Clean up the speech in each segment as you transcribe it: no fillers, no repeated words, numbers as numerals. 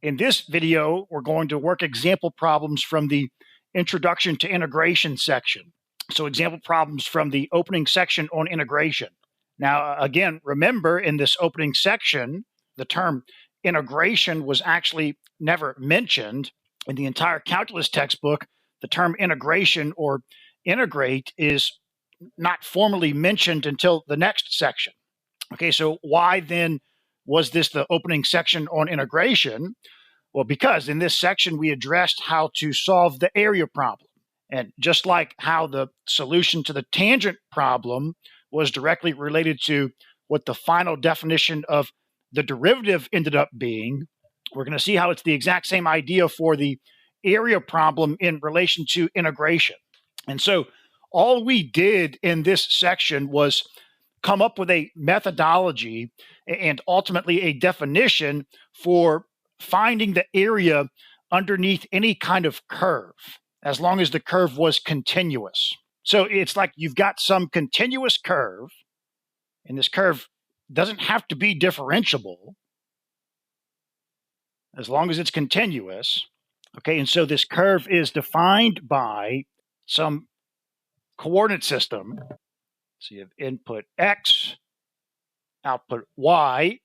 In this video, we're going to work example problems from the Introduction to Integration section. So example problems from the opening section on integration. Now, again, remember in this opening section, the term integration was actually never mentioned in the entire calculus textbook. The term integration or integrate is not formally mentioned until the next section. Okay, so why then was this the opening section on integration? Well, because in this section, we addressed how to solve the area problem. And just like how the solution to the tangent problem was directly related to what the final definition of the derivative ended up being, we're going to see how it's the exact same idea for the area problem in relation to integration. And so all we did in this section was come up with a methodology and ultimately a definition for finding the area underneath any kind of curve, as long as the curve was continuous. So it's like you've got some continuous curve, and this curve doesn't have to be differentiable as long as it's continuous. Okay, and so this curve is defined by some coordinate system. So you have input x, output y.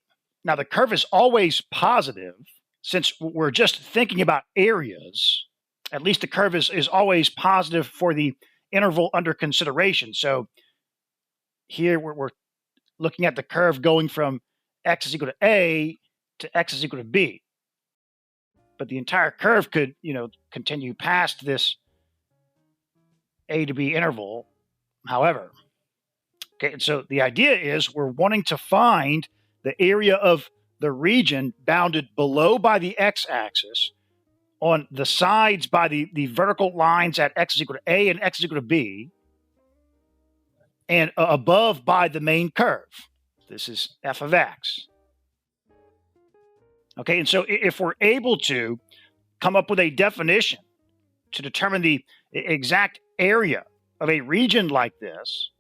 Now the curve is always positive. Since we're just thinking about areas, at least the curve is always positive for the interval under consideration. So here we're looking at the curve going from x is equal to a to x is equal to b. But the entire curve could, continue past this a to b interval, however. Okay, and so the idea is we're wanting to find the area of the region bounded below by the x-axis, on the sides by the vertical lines at x is equal to a and x is equal to b, and above by the main curve. This is f of x. Okay, and so if we're able to come up with a definition to determine the exact area of a region like this,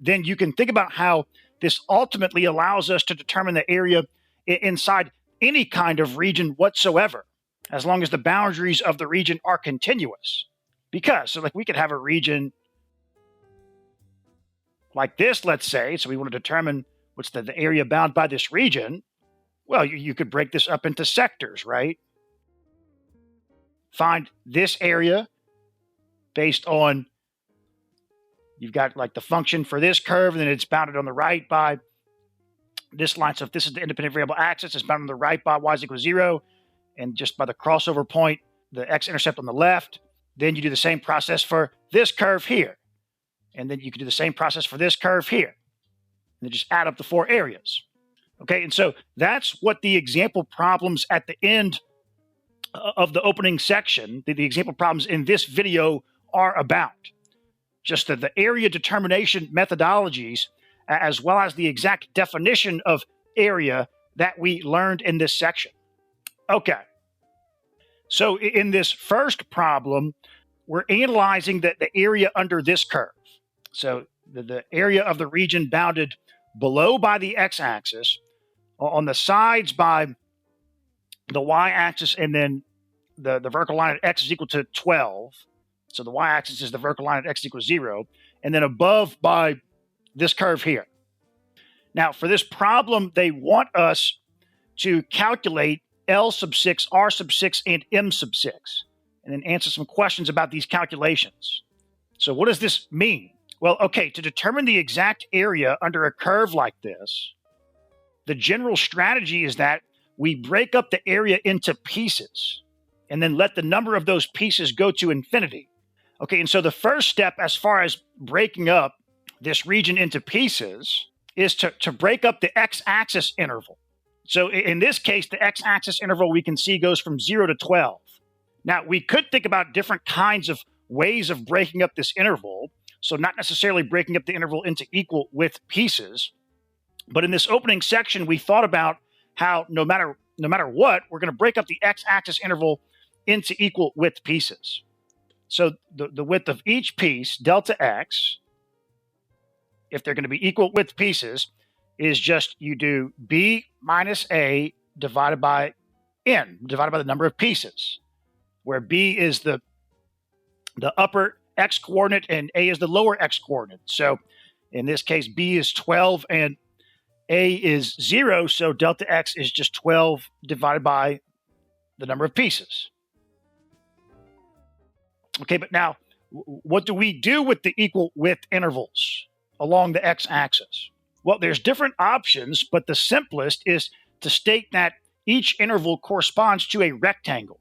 then you can think about how this ultimately allows us to determine the area inside any kind of region whatsoever, as long as the boundaries of the region are continuous. Because, so like we could have a region like this, let's say, so we want to determine what's the area bound by this region. Well, you could break this up into sectors, right? Find this area based on, you've got like the function for this curve, and then it's bounded on the right by this line. So if this is the independent variable axis, it's bounded on the right by y is equal to 0, and just by the crossover point, the x-intercept on the left. Then you do the same process for this curve here. And then you can do the same process for this curve here. And then just add up the four areas. Okay, and so that's what the example problems at the end of the opening section, the example problems in this video are about. Just the area determination methodologies, as well as the exact definition of area that we learned in this section. Okay, so in this first problem, we're analyzing the area under this curve. So the area of the region bounded below by the x-axis, on the sides by the y-axis, and then the vertical line at x is equal to 12. So the y-axis is the vertical line at x equals 0, and then above by this curve here. Now, for this problem, they want us to calculate L sub 6, R sub 6, and M sub 6, and then answer some questions about these calculations. So what does this mean? Well, okay, to determine the exact area under a curve like this, the general strategy is that we break up the area into pieces and then let the number of those pieces go to infinity. Okay, and so the first step as far as breaking up this region into pieces is to break up the x-axis interval. So in this case, the x-axis interval we can see goes from 0 to 12. Now, we could think about different kinds of ways of breaking up this interval, so not necessarily breaking up the interval into equal width pieces. But in this opening section, we thought about how no matter what, we're going to break up the x-axis interval into equal width pieces. So the width of each piece, delta x, if they're going to be equal width pieces, is just you do b minus a divided by n, divided by the number of pieces, where b is the upper x coordinate and a is the lower x coordinate. So in this case, b is 12 and a is 0, so delta x is just 12 divided by the number of pieces. Okay, but now, what do we do with the equal width intervals along the x-axis? Well, there's different options, but the simplest is to state that each interval corresponds to a rectangle.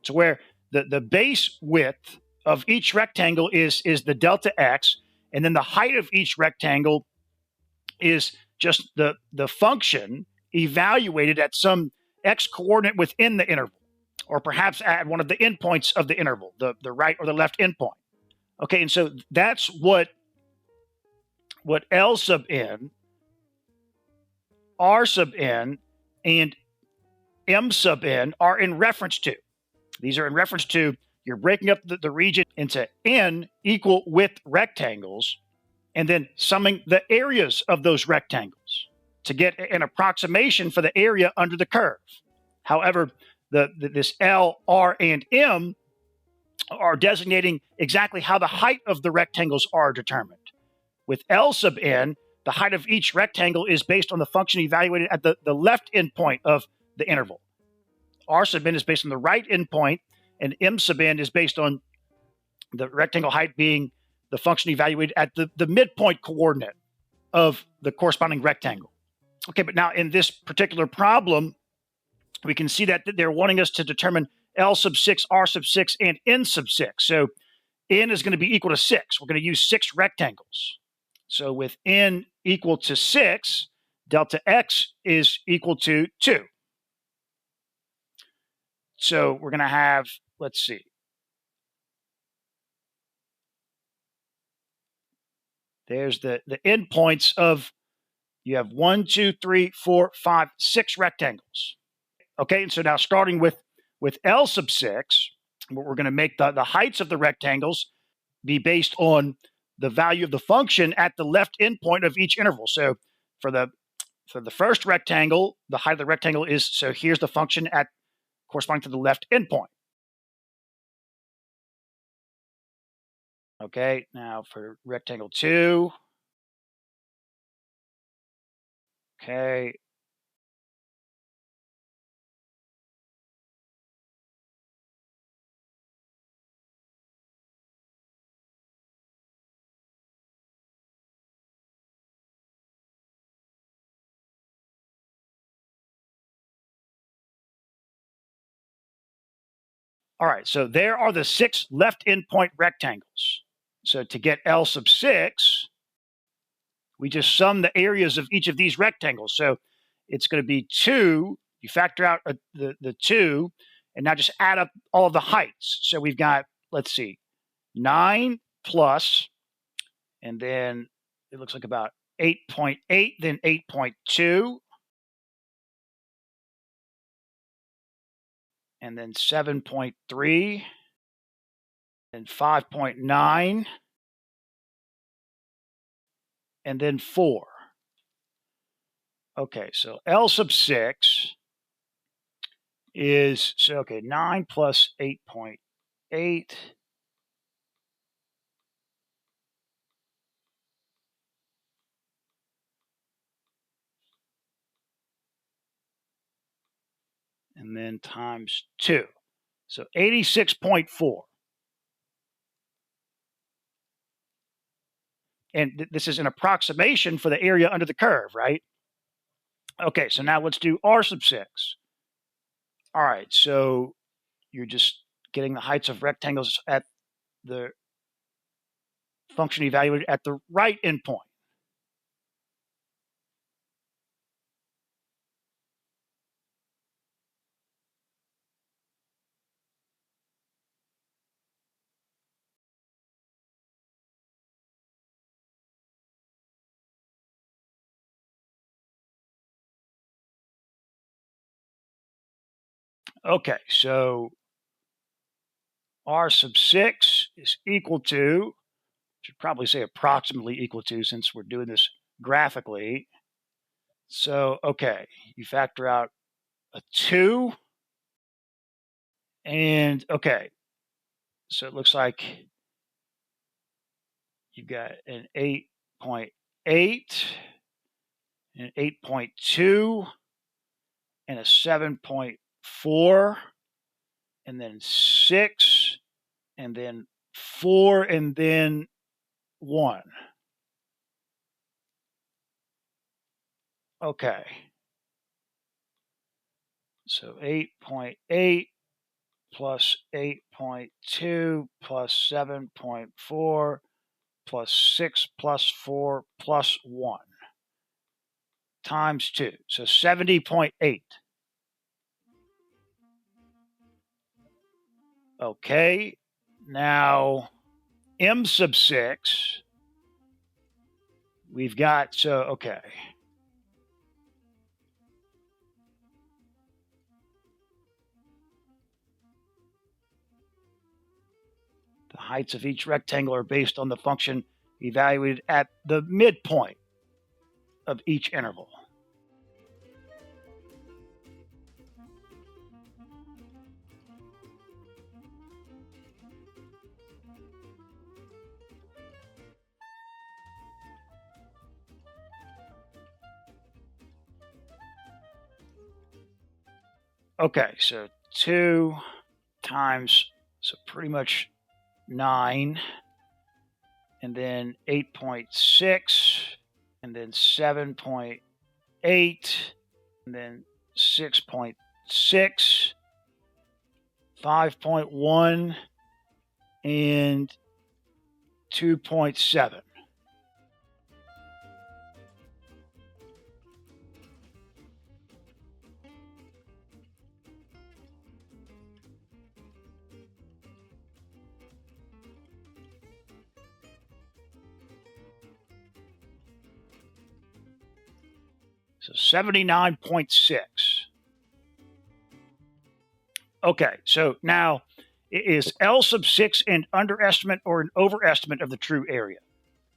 So where the base width of each rectangle is the delta x, and then the height of each rectangle is just the function evaluated at some x coordinate within the interval, or perhaps at one of the endpoints of the interval, the right or the left endpoint. Okay, and so that's what L sub n, R sub n, and M sub n are in reference to. These are in reference to, you're breaking up the region into n equal width rectangles, and then summing the areas of those rectangles to get an approximation for the area under the curve. However, this L, R, and M are designating exactly how the height of the rectangles are determined. With L sub n, the height of each rectangle is based on the function evaluated at the left endpoint of the interval. R sub n is based on the right endpoint, and M sub n is based on the rectangle height being the function evaluated at the midpoint coordinate of the corresponding rectangle. Okay, but now in this particular problem, we can see that they're wanting us to determine L sub 6, R sub 6, and N sub 6. So N is going to be equal to 6. We're going to use 6 rectangles. So with N equal to 6, delta X is equal to 2. So we're going to have, let's see. There's the endpoints of, you have 1, 2, 3, 4, 5, 6 rectangles. Okay, and so now starting with L sub 6, we're going to make the heights of the rectangles be based on the value of the function at the left endpoint of each interval. So for the first rectangle, the height of the rectangle is, so here's the function at corresponding to the left endpoint. Okay, now for rectangle 2. Okay. All right, so there are the 6 left endpoint rectangles. So to get L sub 6, we just sum the areas of each of these rectangles. So it's going to be 2. You factor out the 2, and now just add up all of the heights. So we've got, let's see, 9 plus, and then it looks like about 8.8, then 8.2, and then 7.3, and 5.9, and then 4. Okay, so L sub 6 is, so okay, 9 plus 8.8. And then times 2. So 86.4. And this is an approximation for the area under the curve, right? Okay, so now let's do R sub 6. All right, so you're just getting the heights of rectangles at the function evaluated at the right endpoint. Okay, so R sub 6 is equal to, should probably say approximately equal to since we're doing this graphically. So, okay, you factor out a 2. And okay, so it looks like you've got an 8.8, an 8.2, and a 7.4, and then 6, and then 4, and then 1. Okay. So 8.8 plus 8.2 plus 7.4 plus 6 plus 4 plus 1 times 2. So 70.8. Okay. Now, m sub 6, we've got, so, okay. The heights of each rectangle are based on the function evaluated at the midpoint of each interval. Okay, so 2 times, so pretty much 9, and then 8.6, and then 7.8, and then 6.6, 5.1, and 2.7. So 79.6. Okay, so now is L sub 6 an underestimate or an overestimate of the true area?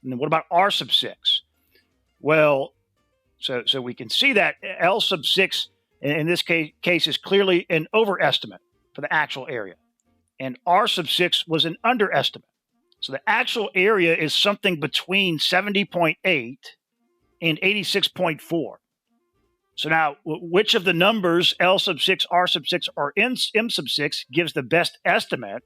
And then what about R sub 6? Well, so we can see that L sub 6 in this case is clearly an overestimate for the actual area. And R sub 6 was an underestimate. So the actual area is something between 70.8 and 86.4. So now, which of the numbers L sub 6, R sub 6, or M sub 6 gives the best estimate?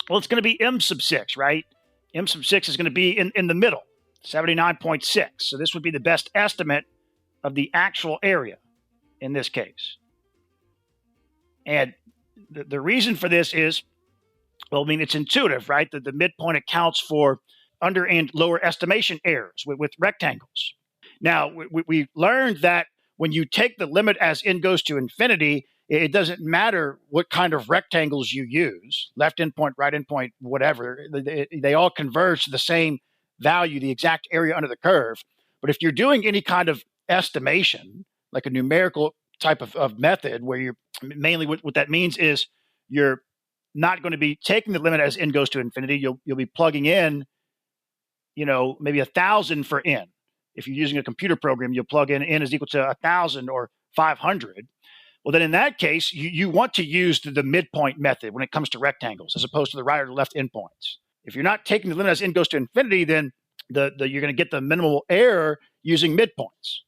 Well, it's going to be M sub 6, right? M sub 6 is going to be in the middle, 79.6. So this would be the best estimate of the actual area in this case. And the reason for this is, well, I mean, it's intuitive, right? That the midpoint accounts for under and lower estimation errors with rectangles. Now, we learned that when you take the limit as n goes to infinity, it doesn't matter what kind of rectangles you use, left endpoint, right endpoint, whatever. They all converge to the same value, the exact area under the curve. But if you're doing any kind of estimation, like a numerical type of method, where you're mainly what that means is you're not going to be taking the limit as n goes to infinity. You'll be plugging in, maybe 1,000 for n. If you're using a computer program, you'll plug in n is equal to 1,000 or 500. Well, then in that case, you want to use the midpoint method when it comes to rectangles, as opposed to the right or the left endpoints. If you're not taking the limit as n goes to infinity, then you're going to get the minimal error using midpoints.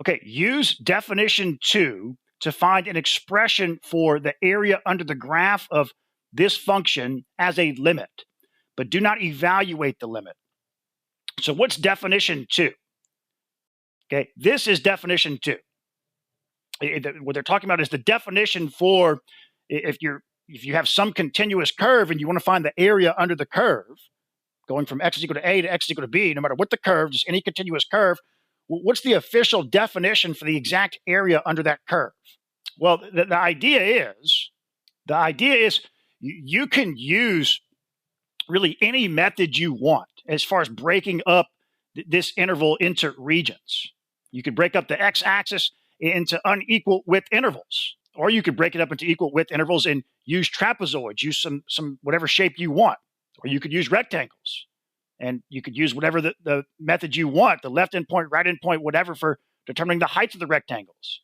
Okay, use definition 2 to find an expression for the area under the graph of this function as a limit, but do not evaluate the limit. So what's definition 2? Okay, this is definition 2. What they're talking about is the definition for if you have some continuous curve and you want to find the area under the curve, going from x is equal to a to x is equal to b, no matter what the curve, just any continuous curve, what's the official definition for the exact area under that curve? Well, the idea is you can use really any method you want as far as breaking up this interval into regions. You could break up the x-axis into unequal width intervals, or you could break it up into equal width intervals and use trapezoids, use some whatever shape you want, or you could use rectangles, and you could use whatever the method you want, the left endpoint, right endpoint, whatever, for determining the heights of the rectangles.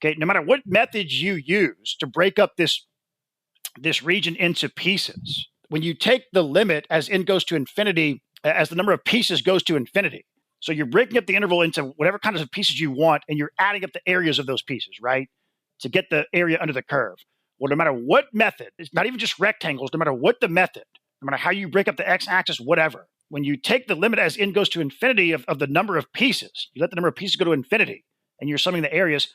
Okay, no matter what methods you use to break up this region into pieces, when you take the limit as n goes to infinity, as the number of pieces goes to infinity, so you're breaking up the interval into whatever kinds of pieces you want, and you're adding up the areas of those pieces, right, to get the area under the curve. Well, no matter what method, it's not even just rectangles, no matter what the method, no matter how you break up the x-axis, whatever, when you take the limit as n goes to infinity of the number of pieces, you let the number of pieces go to infinity, and you're summing the areas,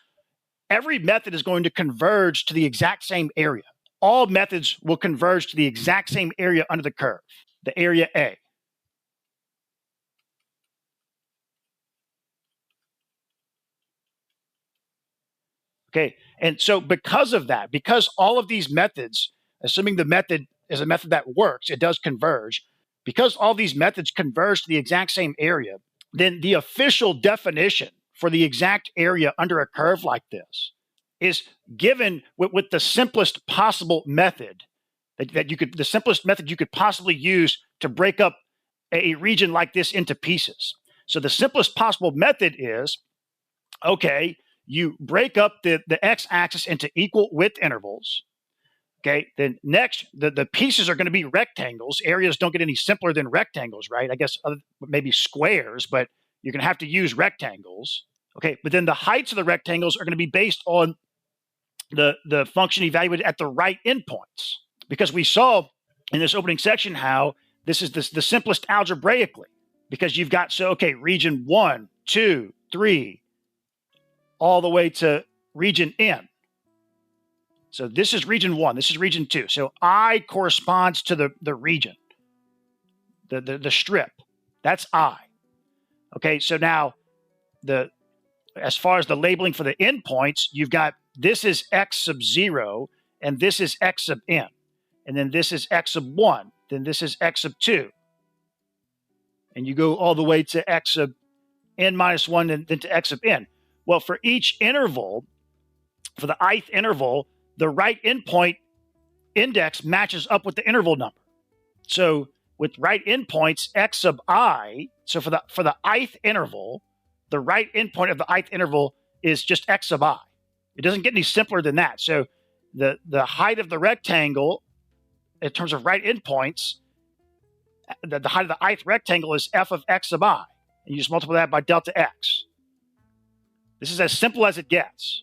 every method is going to converge to the exact same area. All methods will converge to the exact same area under the curve, the area A. Okay, and so because of that, because all of these methods, assuming the method is a method that works, it does converge, because all these methods converge to the exact same area, then the official definition for the exact area under a curve like this is given with the simplest possible method that you could, the simplest method you could possibly use to break up a region like this into pieces. So the simplest possible method is, okay, you break up the x-axis into equal width intervals. Okay, then next, the pieces are going to be rectangles. Areas don't get any simpler than rectangles, right? I guess maybe squares, but you're going to have to use rectangles. Okay, but then the heights of the rectangles are going to be based on the function evaluated at the right endpoints. Because we saw in this opening section how this is the simplest algebraically, because you've got, so, okay, region 1, 2, 3, all the way to region N. So this is region 1, this is region 2. So I corresponds to the region, the strip. That's I. Okay, so now as far as the labeling for the endpoints, you've got this is x sub 0, and this is x sub n. And then this is x sub 1, then this is x sub 2. And you go all the way to x sub n minus 1, and then to x sub n. Well, for each interval, for the ith interval, the right endpoint index matches up with the interval number. So with right endpoints, x sub I, so for the ith interval, the right endpoint of the ith interval is just x sub I. It doesn't get any simpler than that. So the height of the rectangle, in terms of right endpoints, the height of the ith rectangle is f of x sub I. And you just multiply that by delta x. This is as simple as it gets.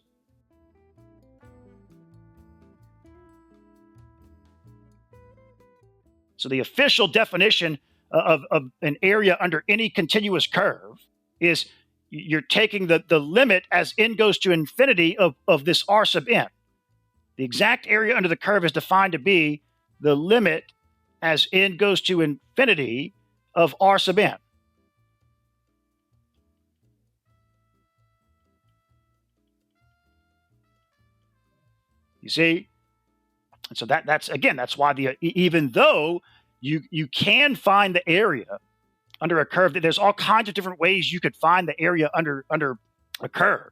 So the official definition of an area under any continuous curve is you're taking the limit as n goes to infinity of this r sub n. The exact area under the curve is defined to be the limit as n goes to infinity of r sub n. You see? And so that's again, that's why even though you can find the area under a curve, there's all kinds of different ways you could find the area under a curve.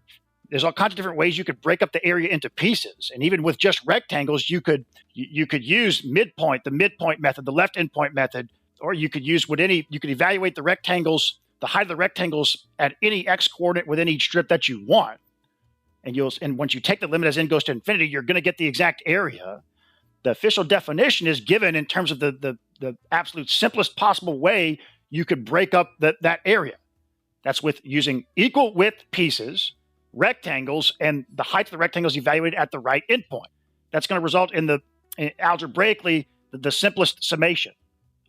There's all kinds of different ways you could break up the area into pieces. And even with just rectangles, you could use midpoint, the midpoint method, the left endpoint method, or you could use you could evaluate the rectangles, the height of the rectangles at any x coordinate within each strip that you want. And once you take the limit as n goes to infinity, you're going to get the exact area. The official definition is given in terms of the absolute simplest possible way you could break up that area. That's with using equal width pieces, rectangles, and the height of the rectangles evaluated at the right endpoint. That's going to result in algebraically the simplest summation.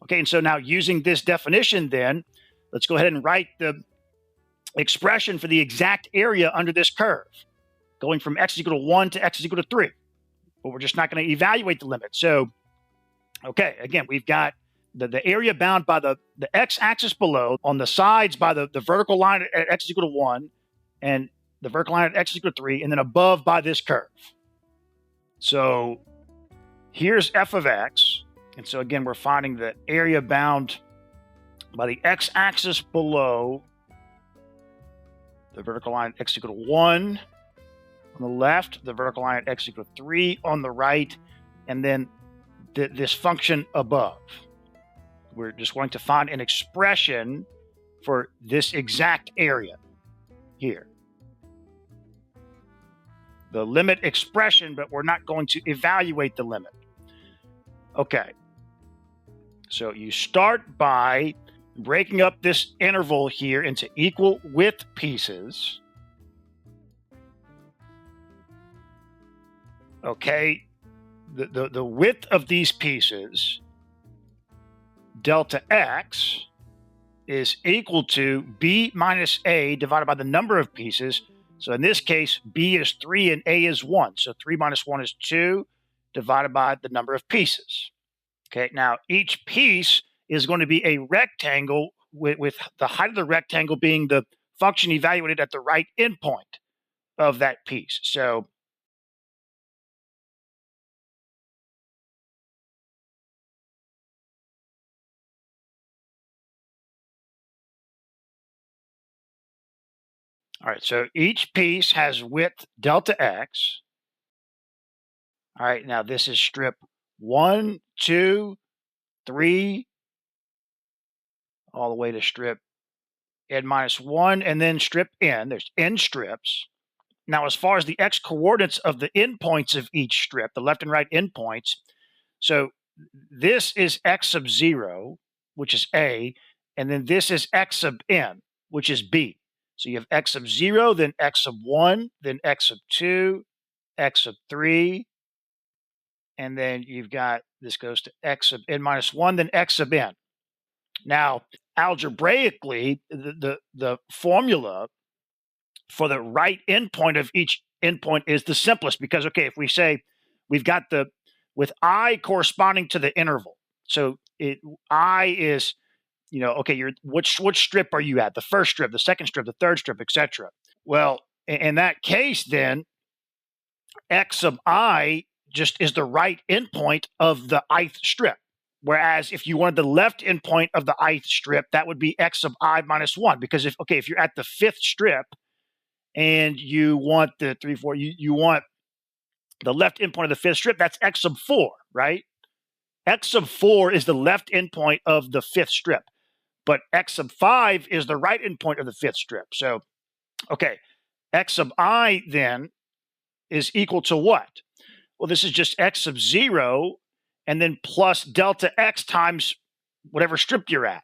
Okay, and so now using this definition, then let's go ahead and write the expression for the exact area under this curve, going from x is equal to 1 to x is equal to 3. But we're just not going to evaluate the limit. So, okay, again, we've got the area bound by the x-axis below, on the sides by the vertical line at x is equal to 1, and the vertical line at x is equal to 3, and then above by this curve. So here's f of x. And so again, we're finding the area bound by the x-axis below the vertical line at x is equal to 1 on the left, the vertical line at x is equal to 3 on the right, and then this function above. We're just going to find an expression for this exact area here. the limit expression, but we're not going to evaluate the limit. Okay. So you start by breaking up this interval here into equal width pieces. Okay. The width of these pieces, delta x, is equal to b minus a divided by the number of pieces. So in this case, b is 3 and a is 1. So 3 minus 1 is 2 divided by the number of pieces. Okay, now each piece is going to be a rectangle with the height of the rectangle being the function evaluated at the right endpoint of that piece. So all right, so each piece has width delta x. All right, now this is strip 1, 2, 3, all the way to strip n minus 1, and then strip n. There's n strips. Now, as far as the x coordinates of the endpoints of each strip, the left and right endpoints, so this is x sub 0, which is a, and then this is x sub n, which is b. So you have x sub 0, then x sub 1, then x sub 2, x sub 3, and then you've got, this goes to x sub n minus 1, then x sub n. Now, algebraically, the formula for the right endpoint of each endpoint is the simplest because, okay, if we say we've got with I corresponding to the interval, so I is, okay, which strip are you at? The first strip, the second strip, the third strip, etc. Well, in that case, then x sub I just is the right endpoint of the ith strip. Whereas if you wanted the left endpoint of the ith strip, that would be x sub I minus 1. Because if you're at the fifth strip and you want the 3, 4, you want the left endpoint of the fifth strip, that's x sub 4, right? X sub 4 is the left endpoint of the fifth strip. But x sub 5 is the right endpoint of the fifth strip. So, okay, x sub I then is equal to what? Well, this is just x sub 0 and then plus delta x times whatever strip you're at,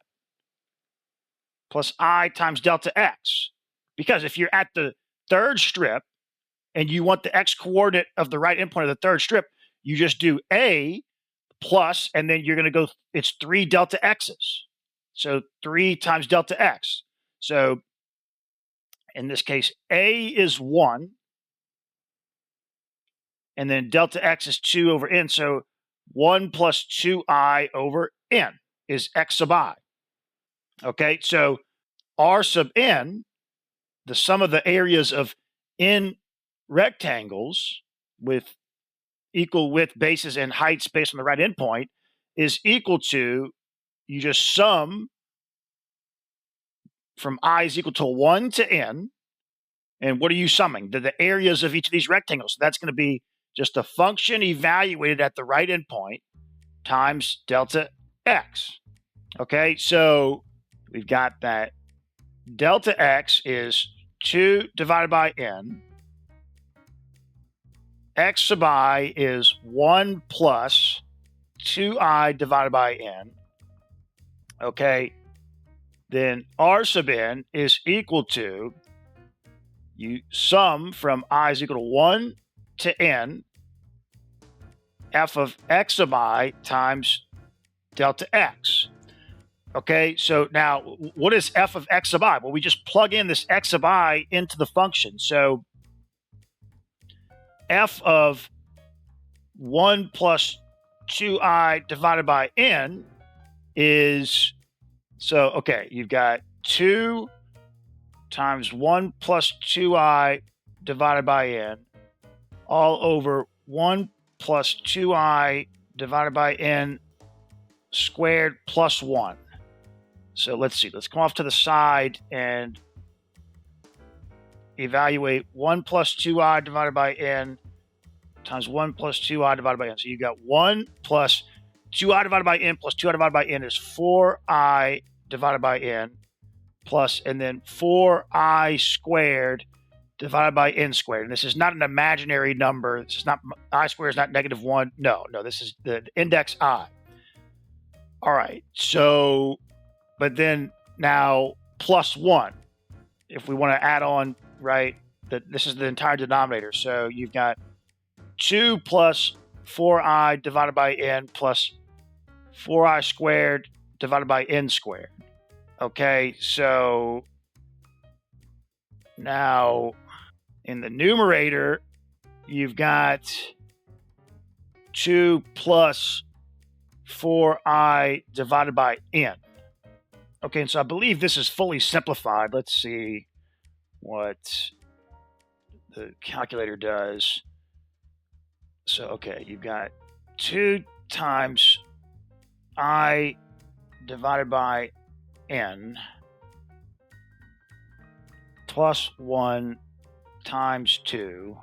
plus I times delta x. Because if you're at the third strip and you want the x coordinate of the right endpoint of the third strip, you just do a plus, and then you're going to go, it's 3 delta x's. So 3 times delta x. So in this case, a is 1, and then delta x is 2 over n. So 1 plus 2i over n is x sub I. Okay, so r sub n, the sum of the areas of n rectangles with equal width bases and heights based on the right endpoint, is equal to, you just sum from I is equal to 1 to n. And what are you summing? The areas of each of these rectangles. So that's going to be just a function evaluated at the right endpoint times delta x. Okay, so we've got that delta x is 2 divided by n. X sub I is 1 plus 2i divided by n. Okay, then r sub n is equal to, you sum from I is equal to 1 to n, f of x sub I times delta x. Okay, so now what is f of x sub I? Well, we just plug in this x sub I into the function. So f of 1 plus 2i divided by n is, so, okay, you've got 2 times 1 plus 2i divided by n all over 1 plus 2i divided by n squared plus 1. So let's see. Let's come off to the side and evaluate 1 plus 2i divided by n times 1 plus 2i divided by n. So you got 1 plus 2i divided by n plus 2i divided by n is 4i divided by n plus, and then 4i squared divided by n squared. And this is not an imaginary number. This is not, I squared is not -1. No, this is the index I. All right, so, but then now plus 1. If we want to add on, right, this is the entire denominator. So you've got 2 plus 4i divided by n plus 4i squared divided by n squared. Okay, so now in the numerator, you've got 2 plus 4i divided by n. Okay, and so I believe this is fully simplified. Let's see what the calculator does. So, okay, you've got 2 times I divided by n plus 1 times 2.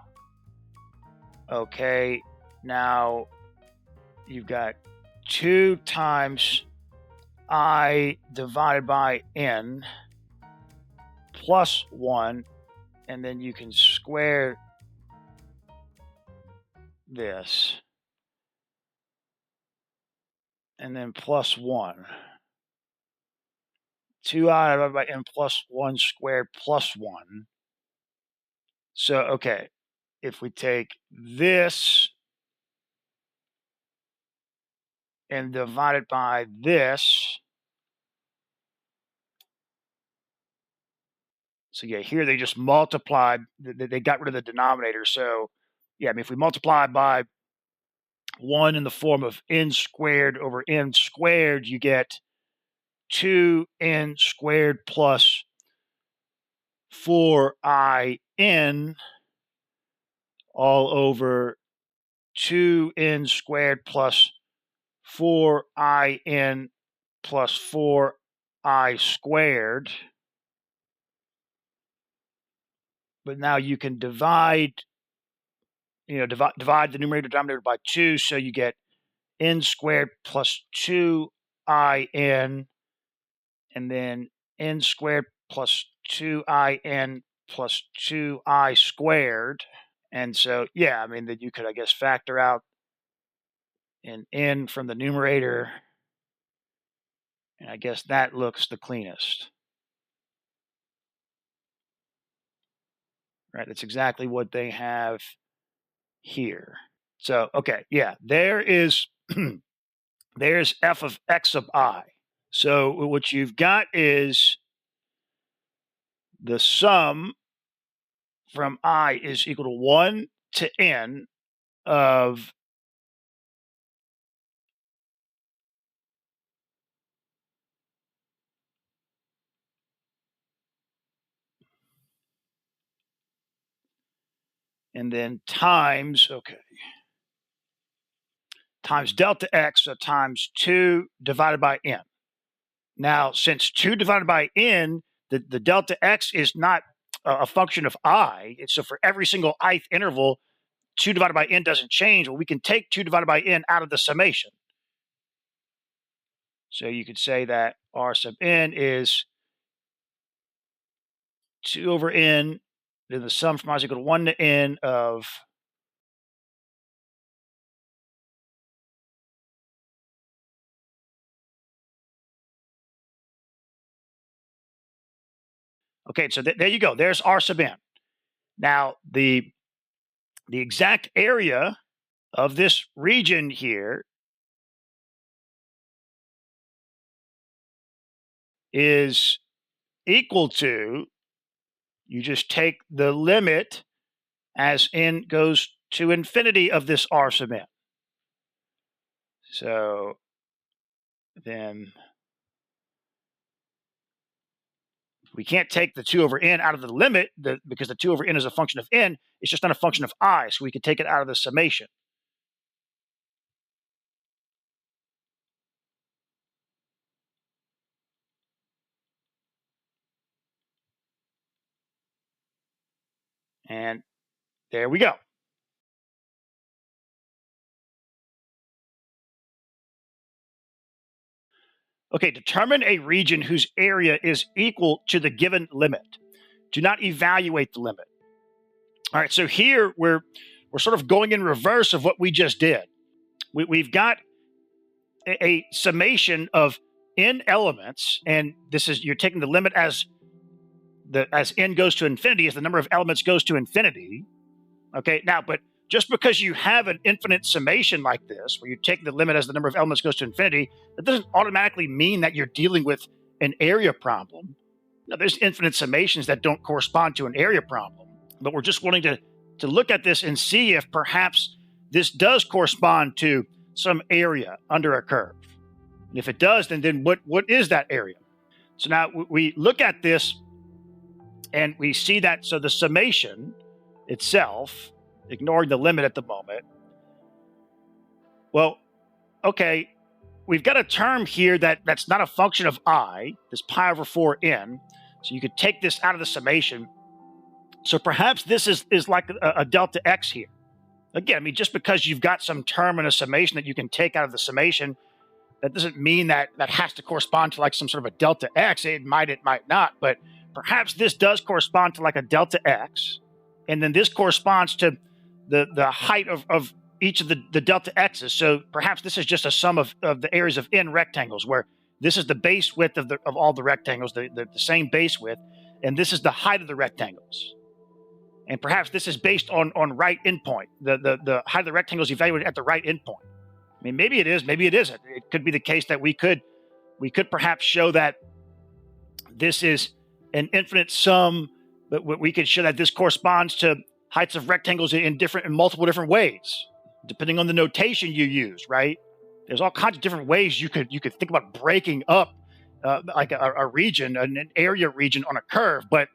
Okay, now you've got 2 times I divided by n plus 1, and then you can square this, and then plus 1. 2i divided by n plus 1 squared plus 1. So, okay, if we take this and divide it by this, so yeah, here they just multiplied, they got rid of the denominator. So, yeah, I mean, if we multiply by 1 in the form of n squared over n squared, you get 2n squared plus 4in all over 2n squared plus 4in plus 4i squared. But now you can divide the numerator denominator by 2, so you get n squared plus 2in, and then n squared plus 2in plus 2i squared. And so, yeah, I mean, that you could, I guess, factor out an n from the numerator, and I guess that looks the cleanest. Right, that's exactly what they have here. So, okay, yeah, there is there's f of x of I. So what you've got is the sum from I is equal to 1 to n of and then times, okay, times delta x, so times 2 divided by n. Now, since 2 divided by n, the delta x is not a function of I. So for every single ith interval, 2 divided by n doesn't change. Well, we can take 2 divided by n out of the summation. So you could say that r sub n is 2 over n, then the sum from I is equal to 1 to n of okay, so there you go. There's r sub n. Now, the exact area of this region here is equal to, you just take the limit as n goes to infinity of this r sub n. So then we can't take the 2 over n out of the limit because the 2 over n is a function of n. It's just not a function of I, so we can take it out of the summation. And there we go. Okay, determine a region whose area is equal to the given limit. Do not evaluate the limit. All right, so here we're sort of going in reverse of what we just did. We've got a summation of n elements, and this is, you're taking the limit as n goes to infinity, as the number of elements goes to infinity. Okay, now, but just because you have an infinite summation like this, where you take the limit as the number of elements goes to infinity, that doesn't automatically mean that you're dealing with an area problem. Now, there's infinite summations that don't correspond to an area problem, but we're just wanting to look at this and see if perhaps this does correspond to some area under a curve. And if it does, then what is that area? So now we look at this and we see that, so the summation itself, ignoring the limit at the moment, well, okay, we've got a term here that's not a function of I, this pi over 4n. So you could take this out of the summation. So perhaps this is like a delta x here. Again, I mean, just because you've got some term in a summation that you can take out of the summation, that doesn't mean that has to correspond to like some sort of a delta x. It might not, but perhaps this does correspond to like a delta x. And then this corresponds to the height of each of the delta x's. So perhaps this is just a sum of the areas of n rectangles, where this is the base width of all the rectangles, the same base width, and this is the height of the rectangles. And perhaps this is based on right endpoint. The height of the rectangles evaluated at the right endpoint. I mean, maybe it is, maybe it isn't. It could be the case that we could perhaps show that this is an infinite sum, but we could show that this corresponds to heights of rectangles in multiple different ways, depending on the notation you use, right? There's all kinds of different ways you could think about breaking up like a region, an area region on a curve. But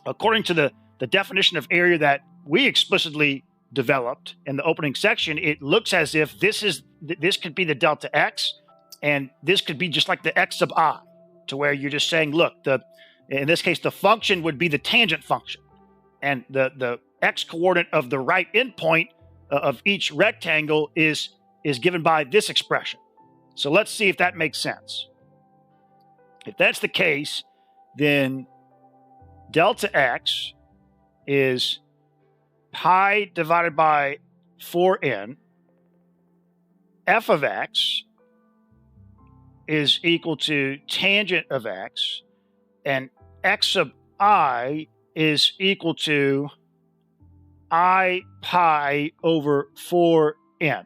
according to the definition of area that we explicitly developed in the opening section, it looks as if this could be the delta x, and this could be just like the x sub I, to where you're just saying, look, in this case, the function would be the tangent function, and the x coordinate of the right endpoint of each rectangle is given by this expression. So let's see if that makes sense. If that's the case, then delta x is pi divided by 4n. F of x is equal to tangent of x, and x sub I is equal to I pi over 4n.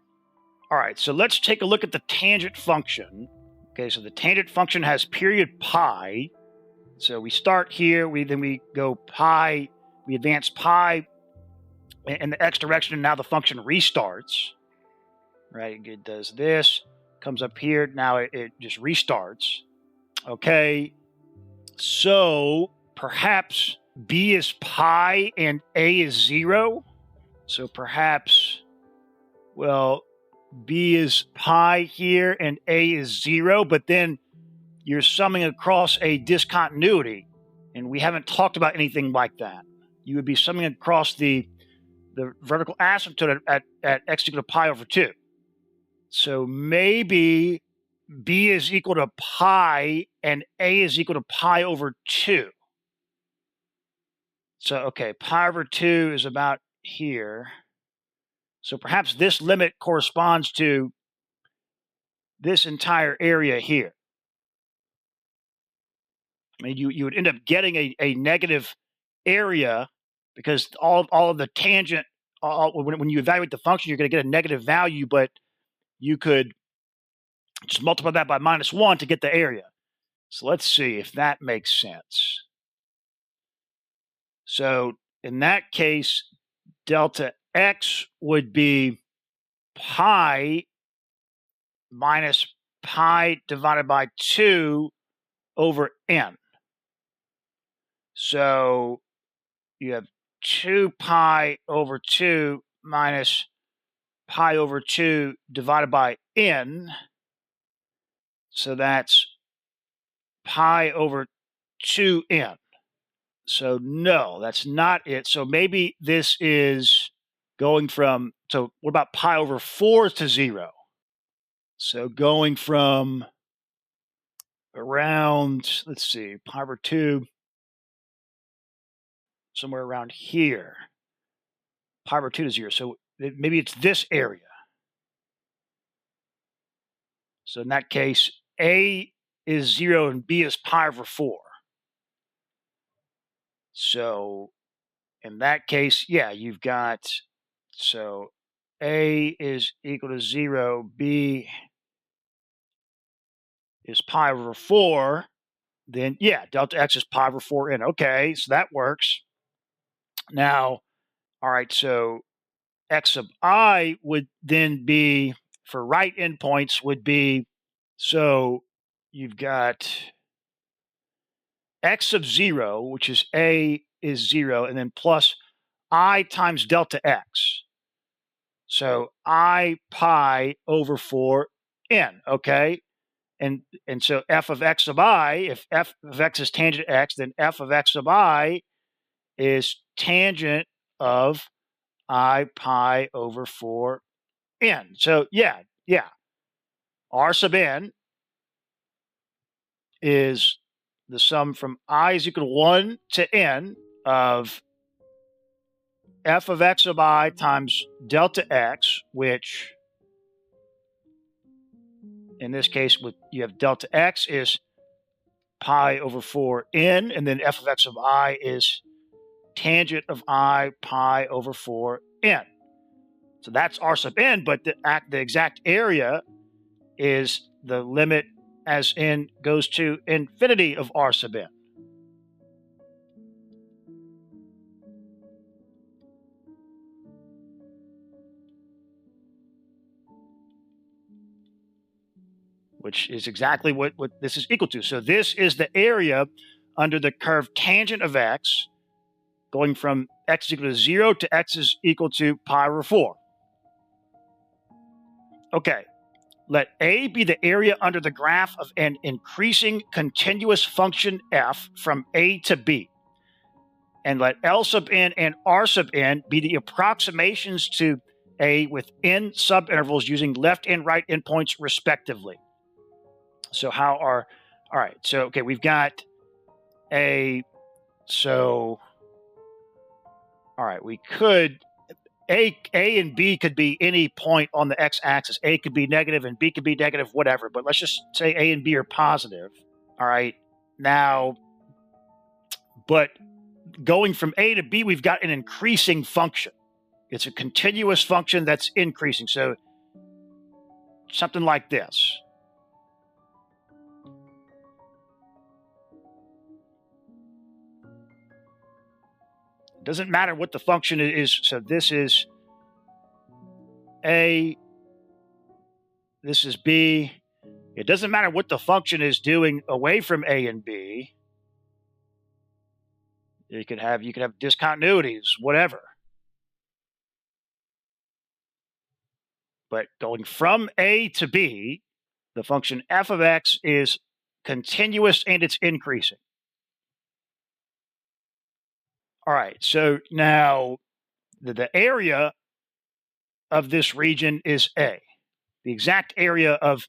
All right, so let's take a look at the tangent function. Okay, so the tangent function has period pi. So we start here, then we go pi, we advance pi in the x direction, and now the function restarts. Right, it does this, comes up here, now it just restarts. Okay, so perhaps b is pi and a is 0. So perhaps, well, b is pi here and a is 0, but then you're summing across a discontinuity, and we haven't talked about anything like that. You would be summing across the vertical asymptote at x equal to pi over 2. So maybe b is equal to pi and a is equal to pi over 2. So, okay, pi over 2 is about here. So perhaps this limit corresponds to this entire area here. I mean, you would end up getting a negative area, because all of the tangent, when you evaluate the function, you're going to get a negative value, but you could just multiply that by -1 to get the area. So let's see if that makes sense. So in that case, delta x would be pi minus pi divided by 2 over n. So you have 2 pi over 2 minus pi over 2 divided by n. So that's pi over 2n. So no, that's not it. So maybe this is going from, so what about pi over 4 to 0? So going from around, let's see, pi over 2, somewhere around here. pi over 2 to 0. So maybe it's this area. So in that case, A is 0 and B is pi over 4. So in that case, yeah, you've got, so A is equal to 0, B is pi over 4, then yeah, delta x is pi over 4n. Okay, so that works. Now, all right, so x sub I would then be, for right endpoints, would be, so you've got x sub 0, which is A is 0, and then plus I times delta x. So I pi over 4n, okay? And so f of x sub I, if f of x is tangent x, then f of x sub I is tangent of I pi over 4n. So yeah. R sub n is the sum from I is equal to 1 to n of f of x sub I times delta x, which in this case, you have delta x is pi over 4n, and then f of x of I is tangent of I pi over 4n. So that's R sub n, but the exact area is the limit as n goes to infinity of R sub n. Which is exactly what this is equal to. So this is the area under the curve tangent of x, going from x is equal to 0 to x is equal to pi over 4. Okay, let A be the area under the graph of an increasing continuous function f from A to B. And let L sub n and R sub n be the approximations to A with n subintervals using left and right endpoints respectively. So all right, so okay, we've got A, so, all right, we could, A and B could be any point on the x-axis. A could be negative and B could be negative, whatever, but let's just say A and B are positive. All right, now, but going from A to B, we've got an increasing function. It's a continuous function that's increasing. So something like this. It doesn't matter what the function is. So this is A, this is B. It doesn't matter what the function is doing away from A and B. You could have discontinuities, whatever. But going from A to B, the function f of x is continuous and it's increasing. All right, so now the area of this region is A, the exact area of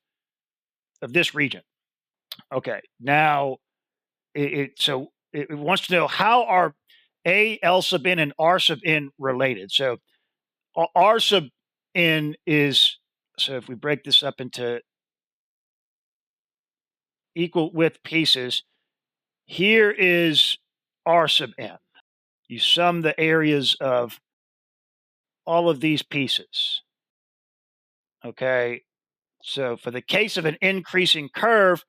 this region. Okay, now it wants to know how are A, L sub n, and R sub n related. So R sub n is, so if we break this up into equal width pieces, here is R sub n. You sum the areas of all of these pieces. Okay, so for the case of an increasing curve,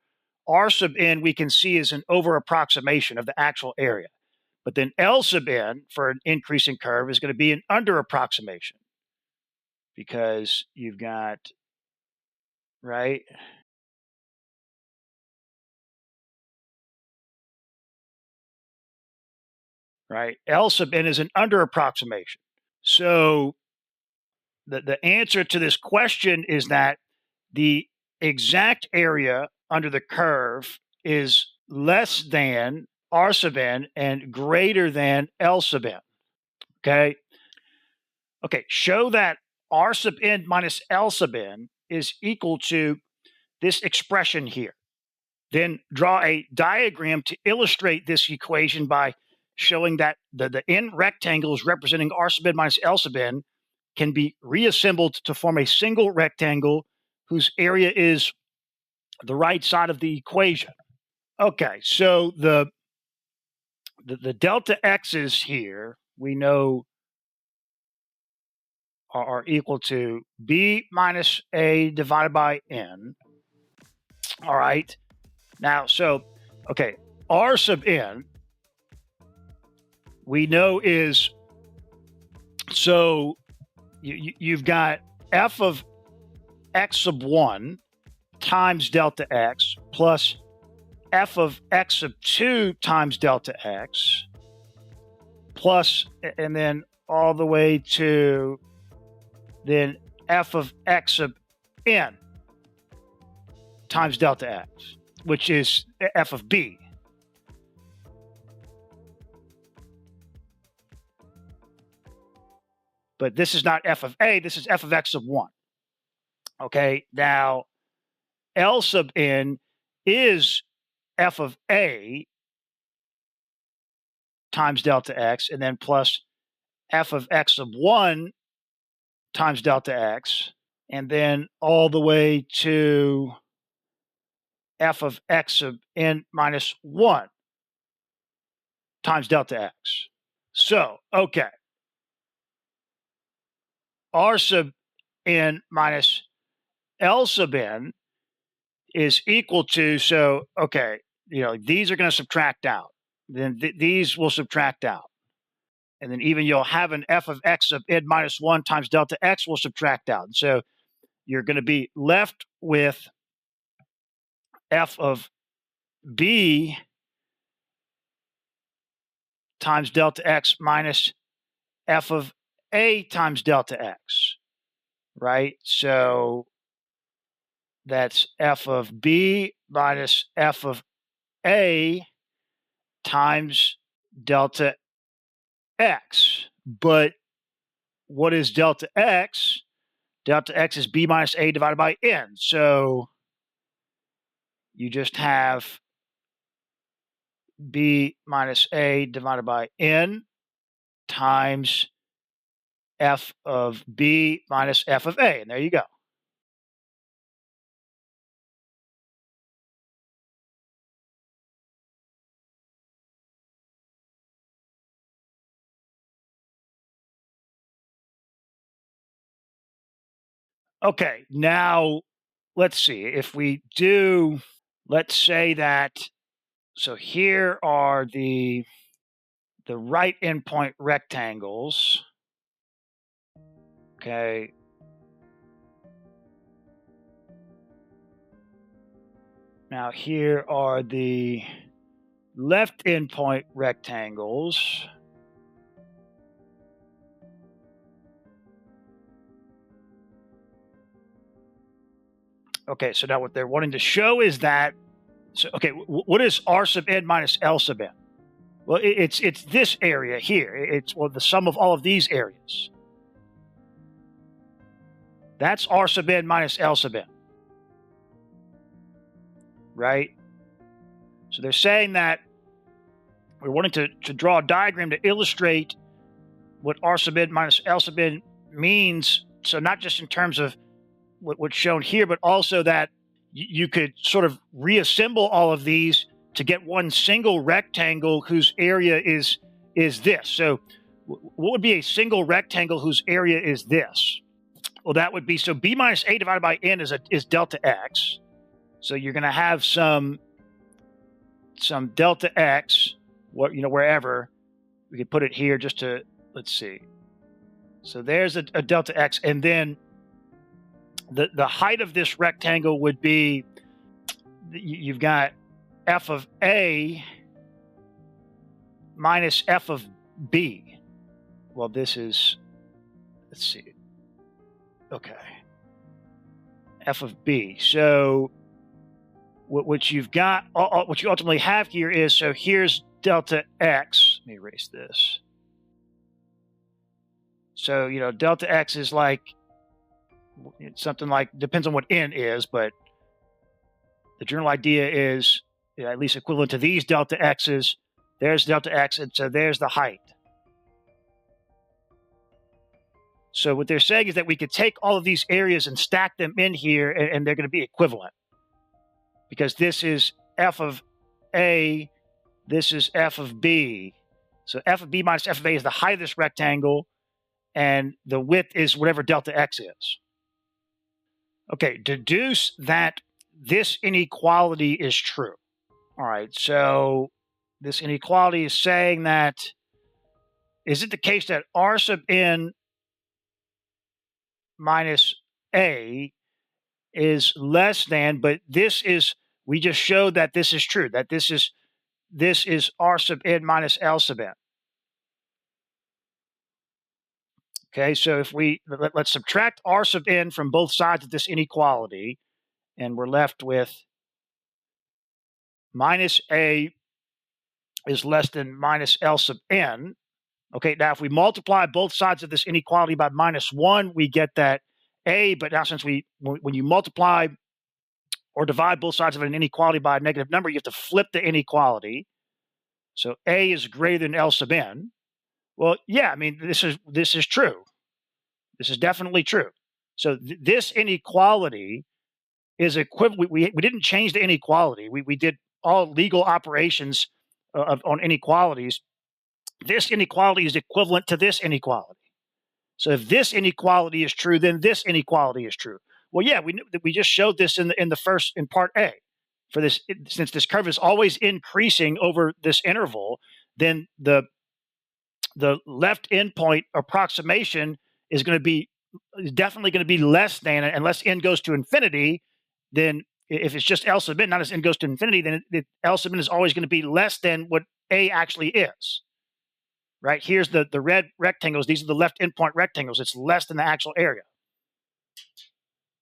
R sub n we can see is an over approximation of the actual area. But then L sub n for an increasing curve is going to be an under approximation because you've got, right? Right? L sub n is an under approximation. So the answer to this question is that the exact area under the curve is less than R sub n and greater than L sub n. Okay. Okay. Show that R sub n minus L sub n is equal to this expression here. Then draw a diagram to illustrate this equation by showing that the n rectangles representing R sub n minus L sub n can be reassembled to form a single rectangle whose area is the right side of the equation. Okay, so the delta x's here we know are equal to b minus a divided by n. All right. Now, so, okay, R sub n we know is, so you've got f of x sub 1 times delta x plus f of x sub 2 times delta x plus, and then all the way to then f of x sub n times delta x, which is f of b. But this is not f of a, this is f of x sub 1. Okay, now L sub n is f of a times delta x, and then plus f of x sub 1 times delta x, and then all the way to f of x sub n minus 1 times delta x. So, okay, R sub n minus L sub n is equal to, so, okay, these are going to subtract out. Then these will subtract out. And then even you'll have an f of x sub n minus 1 times delta x will subtract out. And so you're going to be left with f of b times delta x minus f of a times delta x, right? So that's f of b minus f of a times delta x. But what is delta x? Delta x is b minus a divided by n. So you just have b minus a divided by n times f of b minus f of a. And there you go. Okay, now let's see. If we do, let's say that, so here are the right endpoint rectangles. Okay. Now here are the left endpoint rectangles. Okay, so now what they're wanting to show is that, so okay, what is R sub n minus L sub n? Well, it's this area here. It's, well, the sum of all of these areas. That's R sub n minus L sub n, right? So they're saying that we're wanting to draw a diagram to illustrate what R sub n minus L sub n means. So not just in terms of what's shown here, but also that you could sort of reassemble all of these to get one single rectangle whose area is this. So what would be a single rectangle whose area is this? Well, that would be, so b minus a divided by n is delta x. So you're going to have some delta x, wherever. We could put it here just to, let's see. So there's a delta x, and then the height of this rectangle would be, you've got f of a minus f of b. Well, this is, let's see. Okay. F of b. So what you've got, what you ultimately have here is, so here's delta x. Let me erase this. So, delta x is like, it's something like, depends on what n is, but the general idea is at least equivalent to these delta x's, There's delta x, and so there's the height. So what they're saying is that we could take all of these areas and stack them in here, and they're going to be equivalent. Because this is f of A, this is f of B. So f of B minus f of A is the height of this rectangle, and the width is whatever delta x is. Okay, deduce that this inequality is true. All right, so this inequality is saying that, is it the case that r sub n minus A is less than, but this is, we just showed that this is true, that this is r sub n minus L sub n. Okay, so if let's subtract r sub n from both sides of this inequality, and we're left with minus A is less than minus L sub n. Okay, now if we multiply both sides of this inequality by -1, we get that A, but now since when you multiply or divide both sides of an inequality by a negative number, you have to flip the inequality. So A is greater than L sub n. Well, yeah, I mean, this is true. This is definitely true. So this inequality is equivalent. We didn't change the inequality. We did all legal operations on inequalities. This inequality is equivalent to this inequality. So if this inequality is true, then this inequality is true. Well, yeah, we just showed this in part A. For this, since this curve is always increasing over this interval, then the left endpoint approximation is definitely going to be less than, unless n goes to infinity. Then if it's just L sub n, not as n goes to infinity, then L sub n is always going to be less than what A actually is. Right? Here's the red rectangles. These are the left endpoint rectangles. It's less than the actual area.